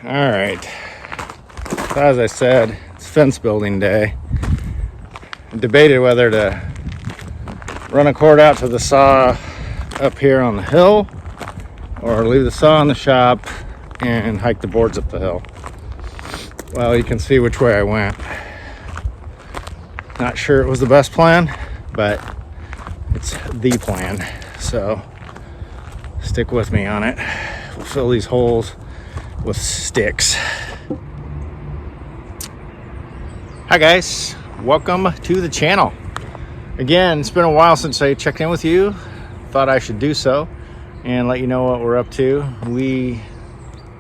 All right, so as I said, it's fence building day. I debated whether to run a cord out to the saw up here on the hill or leave the saw in the shop and hike the boards up the hill. Well, you can see which way I went. Not sure it was the best plan, but it's the plan, so stick with me on it. We'll fill these holes with sticks. Hi guys, welcome to the channel. Again, it's been a while since I checked in with you. Thought I should do so and let you know what we're up to.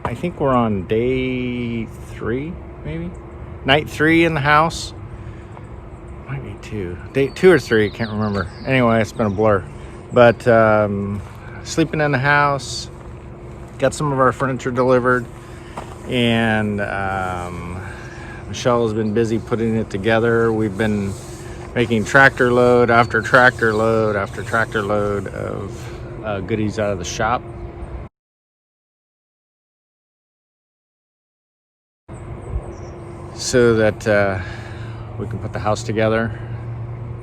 I think we're on day 3, maybe? Night 3 in the house. Might be 2. Day 2 or 3, can't remember. Anyway, it's been a blur. But sleeping in the house, got some of our furniture delivered, and Michelle has been busy putting it together. We've been making tractor load after tractor load after tractor load of goodies out of the shop. So that we can put the house together.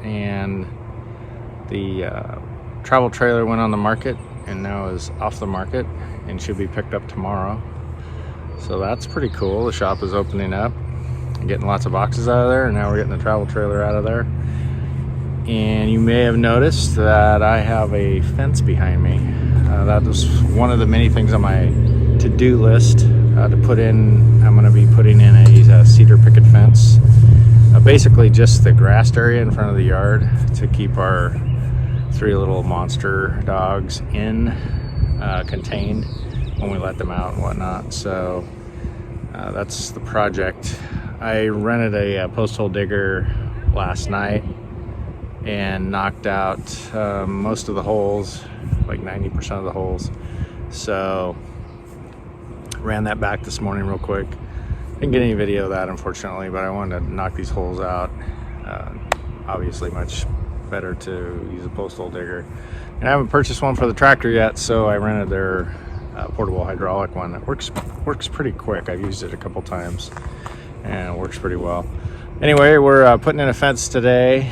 And the travel trailer went on the market and now is off the market and should be picked up tomorrow. So that's pretty cool. The shop is opening up, getting lots of boxes out of there, and now we're getting the travel trailer out of there. And you may have noticed that I have a fence behind me. That was one of the many things on my to-do list to put in. I'm going to be putting in a cedar picket fence, basically just the grassed area in front of the yard to keep our 3 little monster dogs contained when we let them out and whatnot. So that's the project. I rented a post hole digger last night and knocked out most of the holes, like 90% of the holes. So ran that back this morning real quick. Didn't get any video of that, unfortunately, but I wanted to knock these holes out. Obviously much better to use a post hole digger. And I haven't purchased one for the tractor yet, so I rented their portable hydraulic one that works pretty quick. I've used it a couple times and it works pretty well. Anyway, we're putting in a fence today.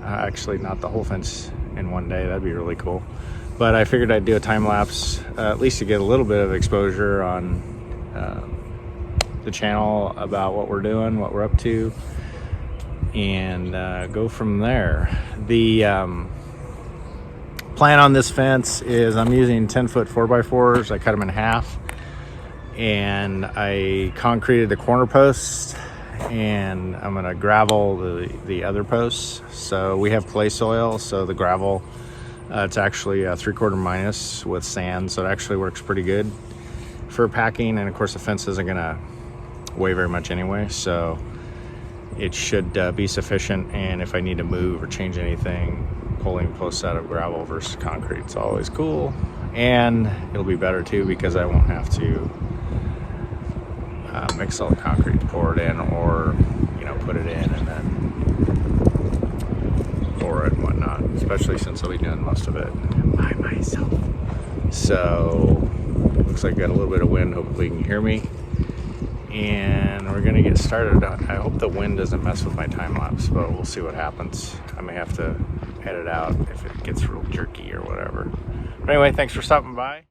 Actually, not the whole fence in one day. That'd be really cool. But I figured I'd do a time lapse, at least to get a little bit of exposure on the channel about what we're doing, what we're up to, and go from there. The plan on this fence is I'm using 10-foot 4x4s. I cut them in half, and I concreted the corner posts, and I'm gonna gravel the other posts. So we have clay soil, so the gravel, it's actually a 3/4 minus with sand, so it actually works pretty good for packing. And of course the fence isn't gonna weigh very much anyway, so it should be sufficient. And if I need to move or change anything, pulling posts out of gravel versus concrete, it's always cool. And it'll be better too, because I won't have to mix all the concrete to pour it in, or put it in and then pour it and whatnot, especially since I'll be doing most of it by myself. So looks like I got a little bit of wind. Hopefully you can hear me, and we're gonna get started. I hope the wind doesn't mess with my time lapse, but we'll see what happens. I may have to edit out if it gets real jerky or whatever. But anyway, thanks for stopping by.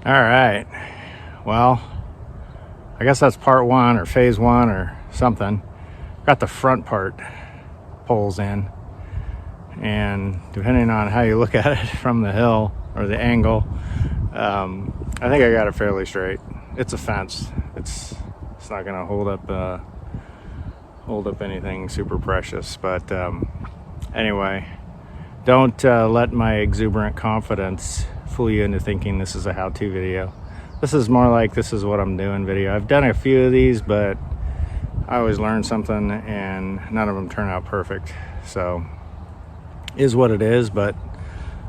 All right, well, I guess that's part one or phase one or something. Got the front part poles in, and depending on how you look at it from the hill or the angle, I think I got it fairly straight. It's a fence. It's not gonna hold up anything super precious, but anyway, don't let my exuberant confidence fool you into thinking this is a how-to video. This is more like this is what I'm doing video. I've done a few of these, but I always learn something and none of them turn out perfect. So is what it is, but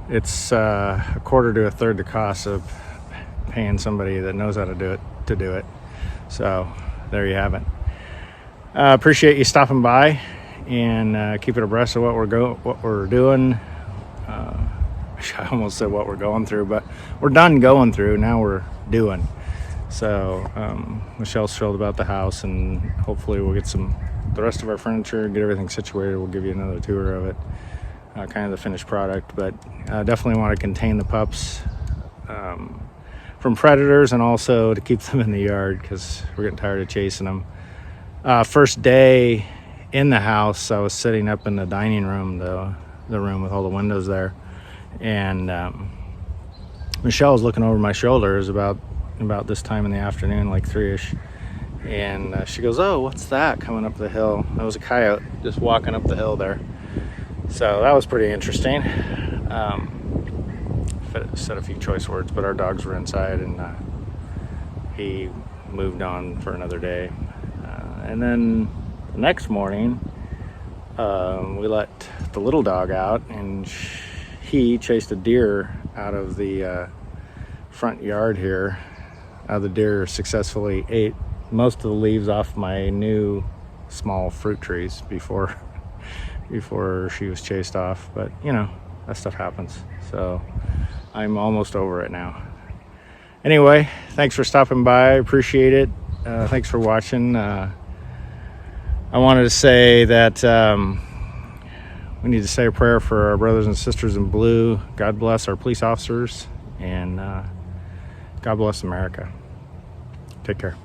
it's a quarter to a third the cost of paying somebody that knows how to do it. So there you have it. Appreciate you stopping by and keeping abreast of what we're doing. I almost said what we're going through, but we're done going through. Now we're doing. So Michelle's thrilled about the house, and hopefully we'll get the rest of our furniture, get everything situated. We'll give you another tour of it, kind of the finished product. But definitely want to contain the pups from predators, and also to keep them in the yard because we're getting tired of chasing them. First day in the house, I was sitting up in the dining room, the room with all the windows there, and Michelle was looking over my shoulders about this time in the afternoon, like 3ish, and she goes, "Oh, what's that coming up the hill?" That was a coyote just walking up the hill there. So that was pretty interesting. Said a few choice words, but our dogs were inside, and he moved on for another day. And then the next morning, we let the little dog out, and he chased a deer out of the front yard here. The deer successfully ate most of the leaves off my new small fruit trees before she was chased off. But you know, that stuff happens. So I'm almost over it now. Anyway, thanks for stopping by. Appreciate it. Thanks for watching. I wanted to say that we need to say a prayer for our brothers and sisters in blue. God bless our police officers, and God bless America. Take care.